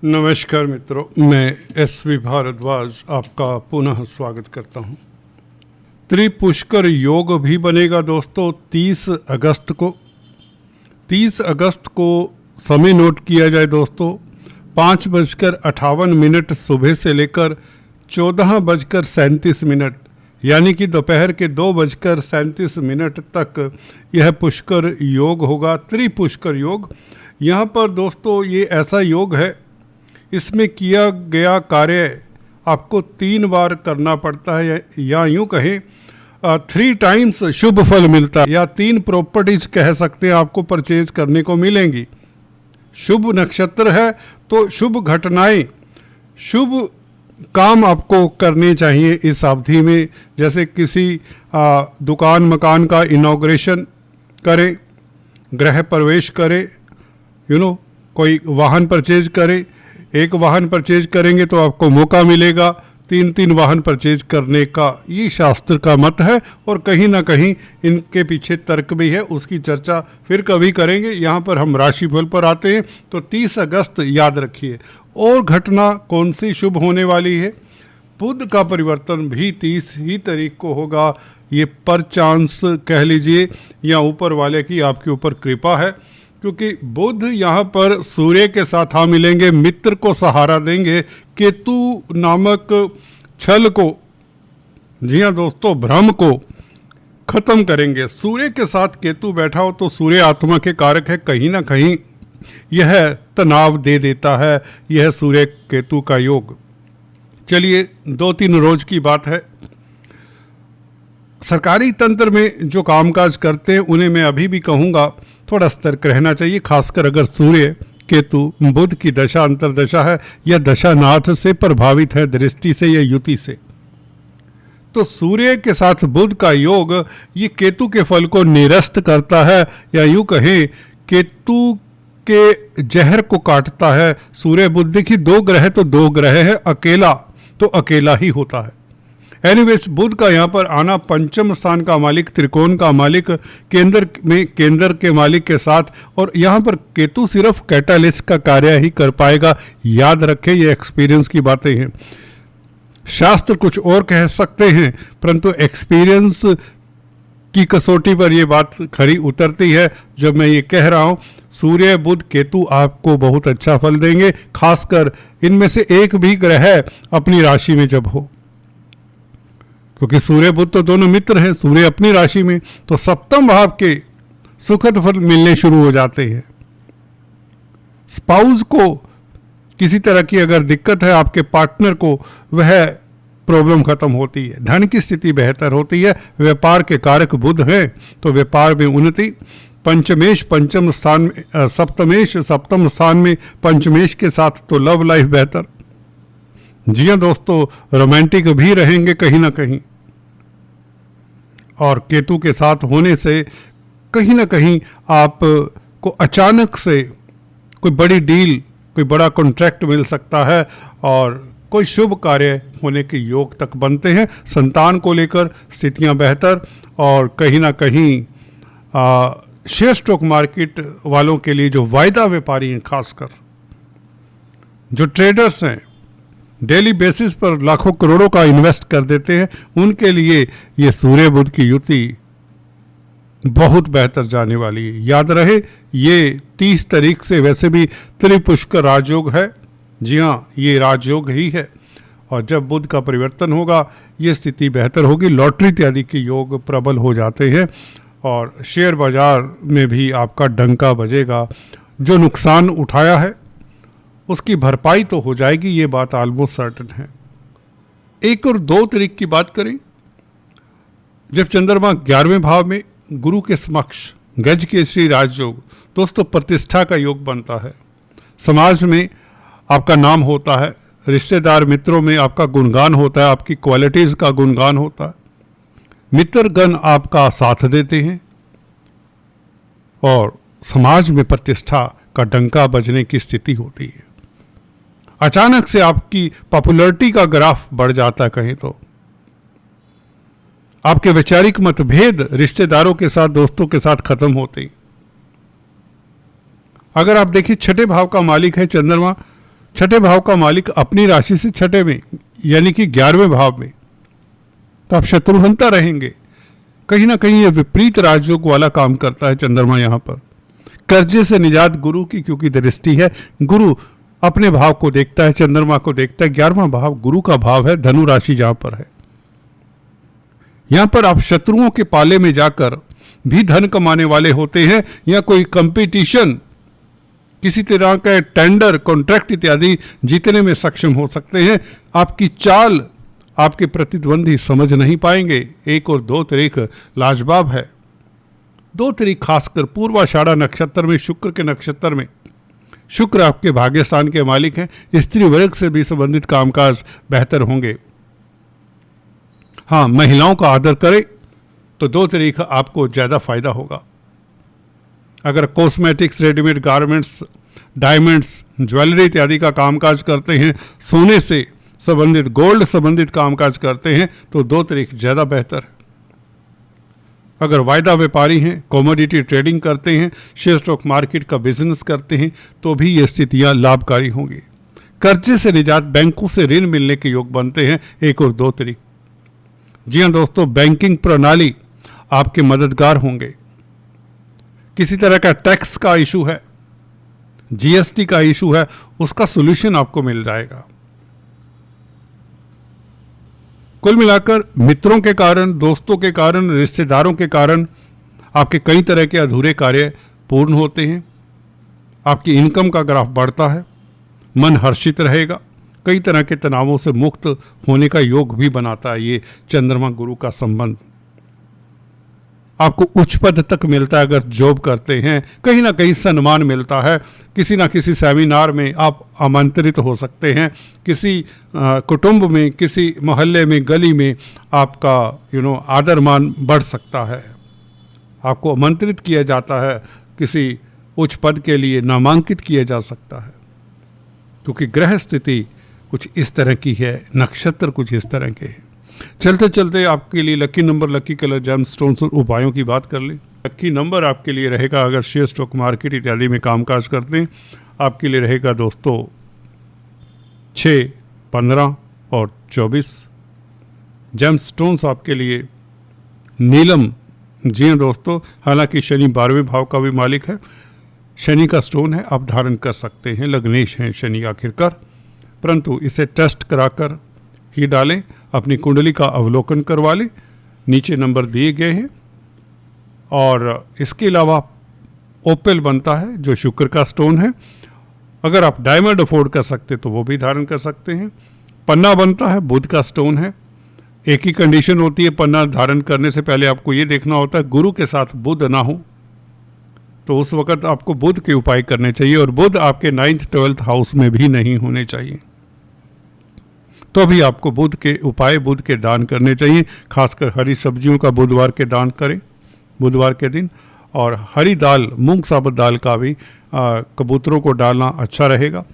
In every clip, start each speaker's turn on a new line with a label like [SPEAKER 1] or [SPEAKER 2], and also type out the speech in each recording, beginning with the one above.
[SPEAKER 1] नमस्कार मित्रों, मैं एसवी भारद्वाज आपका पुनः स्वागत करता हूं। त्रिपुष्कर योग भी बनेगा दोस्तों 30 अगस्त को। 30 अगस्त को समय नोट किया जाए दोस्तों, 5:58 सुबह से लेकर 14:37 यानी कि दोपहर के 2:37 तक यह पुष्कर योग होगा, त्रिपुष्कर योग। यहाँ पर दोस्तों ये ऐसा योग है, इसमें किया गया कार्य आपको 3 बार करना पड़ता है, या यूँ कहें 3 टाइम्स शुभ फल मिलता है, या 3 प्रॉपर्टीज कह सकते हैं आपको परचेज करने को मिलेंगी। शुभ नक्षत्र है तो शुभ घटनाएं, शुभ काम आपको करने चाहिए इस अवधि में। जैसे किसी दुकान मकान का इनॉग्रेशन करें, गृह प्रवेश करें, कोई वाहन परचेज करें। एक वाहन परचेज करेंगे तो आपको मौका मिलेगा 3 वाहन परचेज करने का, ये शास्त्र का मत है। और कहीं ना कहीं इनके पीछे तर्क भी है, उसकी चर्चा फिर कभी करेंगे। यहाँ पर हम राशिफल पर आते हैं तो 30 अगस्त याद रखिए। और घटना कौन सी शुभ होने वाली है? बुध का परिवर्तन भी 30 ही तारीख को होगा। ये पर चांस कह लीजिए, या ऊपर वाले की आपके ऊपर कृपा है, क्योंकि बुध यहाँ पर सूर्य के साथ मिलेंगे, मित्र को सहारा देंगे, केतु नामक छल को, जी हाँ दोस्तों, भ्रम को खत्म करेंगे। सूर्य के साथ केतु बैठा हो तो सूर्य आत्मा के कारक है, कहीं ना कहीं यह तनाव दे देता है, यह सूर्य केतु का योग। चलिए 2-3 रोज की बात है। सरकारी तंत्र में जो कामकाज करते हैं उन्हें मैं अभी भी कहूँगा थोड़ा सतर्क रहना चाहिए, खासकर अगर सूर्य केतु बुध की दशा अंतरदशा है या दशानाथ से प्रभावित है, दृष्टि से या युति से। तो सूर्य के साथ बुध का योग ये केतु के फल को निरस्त करता है, या यूँ कहें केतु के जहर को काटता है। सूर्य बुध देखिए 2 ग्रह तो 2 ग्रह है, अकेला तो अकेला ही होता है। एनीवेज बुध का यहाँ पर आना, पंचम स्थान का मालिक, त्रिकोण का मालिक, केंद्र के मालिक के साथ, और यहाँ पर केतु सिर्फ कैटालिस्ट का कार्य ही कर पाएगा। याद रखें, ये एक्सपीरियंस की बातें हैं। शास्त्र कुछ और कह सकते हैं, परंतु एक्सपीरियंस की कसौटी पर यह बात खरी उतरती है जब मैं ये कह रहा हूँ। सूर्य बुध केतु आपको बहुत अच्छा फल देंगे, खासकर इनमें से एक भी ग्रह अपनी राशि में जब हो, क्योंकि सूर्य बुध तो दोनों मित्र हैं। सूर्य अपनी राशि में तो सप्तम भाव के सुखद फल मिलने शुरू हो जाते हैं। स्पाउस को किसी तरह की अगर दिक्कत है, आपके पार्टनर को, वह प्रॉब्लम खत्म होती है। धन की स्थिति बेहतर होती है। व्यापार के कारक बुध हैं तो व्यापार में उन्नति। पंचमेश पंचम स्थान में, सप्तमेश सप्तम स्थान में पंचमेश के साथ तो लव लाइफ बेहतर। जी हाँ दोस्तों, रोमांटिक भी रहेंगे कहीं ना कहीं। और केतु के साथ होने से कहीं ना कहीं आपको अचानक से कोई बड़ी डील, कोई बड़ा कॉन्ट्रैक्ट मिल सकता है, और कोई शुभ कार्य होने के योग तक बनते हैं। संतान को लेकर स्थितियां बेहतर, और कहीं ना कहीं शेयर स्टॉक मार्केट वालों के लिए, जो वायदा व्यापारी हैं, खासकर जो ट्रेडर्स हैं, डेली बेसिस पर लाखों करोड़ों का इन्वेस्ट कर देते हैं, उनके लिए ये सूर्य बुध की युति बहुत बेहतर जाने वाली है। याद रहे, ये 30 तारीख से वैसे भी त्रिपुष्कर राजयोग है। जी हाँ, ये राजयोग ही है, और जब बुध का परिवर्तन होगा ये स्थिति बेहतर होगी। लॉटरी इत्यादि के योग प्रबल हो जाते हैं, और शेयर बाजार में भी आपका डंका बजेगा। जो नुकसान उठाया है उसकी भरपाई तो हो जाएगी, ये बात ऑलमोस्ट सर्टेन है। 1 और 2 तारीख की बात करें, जब चंद्रमा 11वें भाव में गुरु के समक्ष गज के श्री राजयोग, दोस्तों प्रतिष्ठा का योग बनता है। समाज में आपका नाम होता है, रिश्तेदार मित्रों में आपका गुणगान होता है, आपकी क्वालिटीज़ का गुणगान होता है। मित्रगण आपका साथ देते हैं, और समाज में प्रतिष्ठा का डंका बजने की स्थिति होती है। अचानक से आपकी पॉपुलैरिटी का ग्राफ बढ़ जाता है। कहीं तो आपके वैचारिक मतभेद रिश्तेदारों के साथ, दोस्तों के साथ खत्म होते हैं। अगर आप देखिए 6ठे भाव का मालिक है चंद्रमा, छठे भाव का मालिक अपनी राशि से छठे में यानी कि 11वें भाव में, तो आप शत्रुहंता रहेंगे। कहीं ना कहीं ये विपरीत राजयोग वाला काम करता है चंद्रमा यहां पर। कर्जे से निजात गुरु की क्योंकि दृष्टि है, गुरु अपने भाव को देखता है, चंद्रमा को देखता है। 11वां भाव गुरु का भाव है, धनु राशि जहां पर है। यहां पर आप शत्रुओं के पाले में जाकर भी धन कमाने वाले होते हैं, या कोई कंपटीशन, किसी तरह का टेंडर, कॉन्ट्रैक्ट इत्यादि जीतने में सक्षम हो सकते हैं। आपकी चाल आपके प्रतिद्वंदी समझ नहीं पाएंगे। 1 और 2 तारीख लाजवाब है। 2 तारीख खासकर पूर्वाषाढ़ा नक्षत्र में, शुक्र के नक्षत्र में, शुक्र आपके भाग्य स्थान के मालिक हैं। स्त्री वर्ग से भी संबंधित कामकाज बेहतर होंगे। हाँ, महिलाओं का आदर करें तो 2 तारीख आपको ज़्यादा फायदा होगा। अगर cosmetics, readymade garments, diamonds, jewellery इत्यादि का कामकाज करते हैं, सोने से संबंधित, गोल्ड संबंधित कामकाज करते हैं, तो 2 तारीख ज़्यादा बेहतर है। अगर वायदा व्यापारी हैं, कमोडिटी ट्रेडिंग करते हैं, शेयर स्टॉक मार्केट का बिजनेस करते हैं, तो भी ये स्थितियां लाभकारी होंगी। कर्जे से निजात, बैंकों से ऋण मिलने के योग बनते हैं 1 और 2 तारीख। जी हाँ दोस्तों, बैंकिंग प्रणाली आपके मददगार होंगे। किसी तरह का टैक्स का इशू है, जीएसटी का इशू है, उसका सॉल्यूशन आपको मिल जाएगा। कुल मिलाकर मित्रों के कारण, दोस्तों के कारण, रिश्तेदारों के कारण आपके कई तरह के अधूरे कार्य पूर्ण होते हैं। आपकी इनकम का ग्राफ बढ़ता है, मन हर्षित रहेगा, कई तरह के तनावों से मुक्त होने का योग भी बनाता है ये चंद्रमा गुरु का संबंध। आपको उच्च पद तक मिलता है अगर जॉब करते हैं, कहीं ना कहीं सम्मान मिलता है। किसी ना किसी सेमिनार में आप आमंत्रित हो सकते हैं, किसी कुटुंब में, किसी मोहल्ले में, गली में आपका आदर मान बढ़ सकता है। आपको आमंत्रित किया जाता है, किसी उच्च पद के लिए नामांकित किया जा सकता है, क्योंकि ग्रह स्थिति कुछ इस तरह की है, नक्षत्र कुछ इस तरह के हैं। चलते चलते आपके लिए lucky number, lucky colour, gem stones और उपायों की बात कर लें। लकी नंबर आपके लिए रहेगा, अगर शेयर स्टॉक मार्केट इत्यादि में कामकाज करते हैं, आपके लिए रहेगा दोस्तों 6, 15 और 24। जेम स्टोन्स आपके लिए नीलम। जी हाँ दोस्तों, हालांकि शनि 12वें भाव का भी मालिक है, शनि का स्टोन है, आप धारण कर सकते हैं। लग्नेश हैं शनि आखिरकार, परंतु इसे टेस्ट कराकर ही डालें। अपनी कुंडली का अवलोकन करवा लें, नीचे नंबर दिए गए हैं। और इसके अलावा ओपेल बनता है जो शुक्र का स्टोन है। अगर आप डायमंड अफोर्ड कर सकते तो वो भी धारण कर सकते हैं। पन्ना बनता है, बुध का स्टोन है। एक ही कंडीशन होती है, पन्ना धारण करने से पहले आपको ये देखना होता है गुरु के साथ बुध ना हो, तो उस वक्त आपको बुध के उपाय करने चाहिए, और बुध आपके 9th 12th हाउस में भी नहीं होने चाहिए। तो अभी आपको बुध के उपाय, बुध के दान करने चाहिए। खासकर हरी सब्जियों का बुधवार के दान करें, बुधवार के दिन। और हरी दाल, मूंग साबुत दाल का भी कबूतरों को डालना अच्छा रहेगा।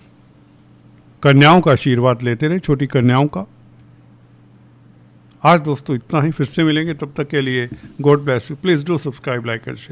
[SPEAKER 1] कन्याओं का आशीर्वाद लेते रहे, छोटी कन्याओं का। आज दोस्तों इतना ही, फिर से मिलेंगे, तब तक के लिए God bless you. Please do subscribe, like and share.